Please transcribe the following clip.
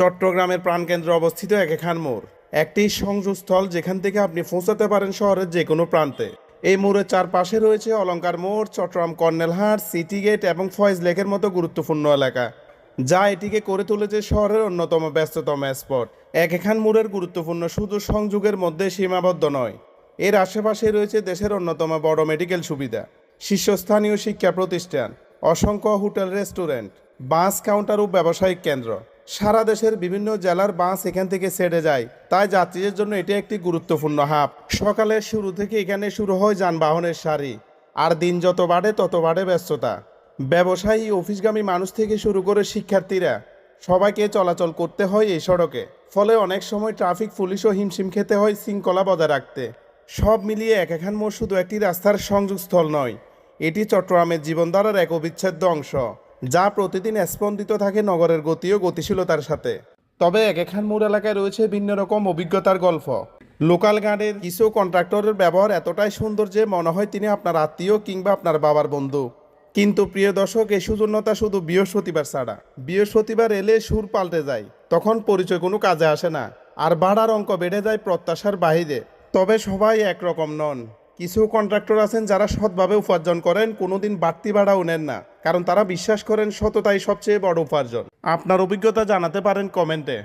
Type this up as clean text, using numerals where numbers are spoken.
চট্টগ্রামের প্রাণকেন্দ্রে অবস্থিত একেখান মোড়, একটি সংযোগস্থল যেখান থেকে আপনি পৌঁছাতে পারেন শহরের যে কোনো প্রান্তে। এই মোড়ের চারপাশে রয়েছে অলঙ্কার মোড়, চট্টগ্রাম কর্নেলহাট, সিটি গেট এবং ফয়েজ লেকের মতো গুরুত্বপূর্ণ এলাকা, যা এটিকে করে তুলেছে শহরের অন্যতম ব্যস্ততম স্পট। একেখান মোড়ের গুরুত্বপূর্ণ শুধু সংযোগের মধ্যে সীমাবদ্ধ নয়, এর আশেপাশে রয়েছে দেশের অন্যতম বড় মেডিকেল সুবিধা, শীর্ষস্থানীয় শিক্ষা প্রতিষ্ঠান, অসংখ্য হোটেল, রেস্টুরেন্ট, বাস কাউন্টার ও ব্যবসায়িক কেন্দ্র। সারা দেশের বিভিন্ন জেলার বাস এখান থেকে ছেড়ে যায়, তাই যাত্রীদের জন্য এটি একটি গুরুত্বপূর্ণ হাব। সকালের শুরু থেকে এখানে শুরু হয় যানবাহনের সারি, আর দিন যত বাড়ে তত বাড়ে ব্যস্ততা। ব্যবসায়ী, অফিসগামী মানুষ থেকে শুরু করে শিক্ষার্থীরা সবাইকে চলাচল করতে হয় এই সড়কে। ফলে অনেক সময় ট্রাফিক পুলিশও হিমশিম খেতে হয় শৃঙ্খলা বজায় রাখতে। সব মিলিয়ে একেখান মোড় শুধু একটি রাস্তার সংযোগস্থল নয়, এটি চট্টগ্রামের জীবনধারার এক অবিচ্ছেদ্য অংশ, যা প্রতিদিন স্পন্দিত থাকে নগরের গতি ও গতিশীলতার সাথে। তবে একেখান মোড় এলাকায় রয়েছে ভিন্ন রকম অভিজ্ঞতার গল্প। লোকাল গার্ডের কিছু কন্ট্রাক্টরের ব্যবহার এতটাই সুন্দর যে মনে হয় তিনি আপনার আত্মীয় কিংবা আপনার বাবার বন্ধু। কিন্তু প্রিয় দর্শক, এই সৌজন্যতা শুধু বৃহস্পতিবার ছাড়া। বৃহস্পতিবার এলে সুর পাল্টে যায়, তখন পরিচয় কোনো কাজে আসে না, আর ভাড়ার অঙ্ক বেড়ে যায় প্রত্যাশার বাহিরে। তবে সবাই একরকম নন। কিছু কন্ট্রাক্টর আছেন যারা সৎভাবে উপার্জন করেন, কোনোদিন বাড়তি ভাড়াও নেন না, কারণ তারা বিশ্বাস করেন সততাই সবচেয়ে বড় উপার্জন। আপনার অভিজ্ঞতা জানাতে পারেন কমেন্টে।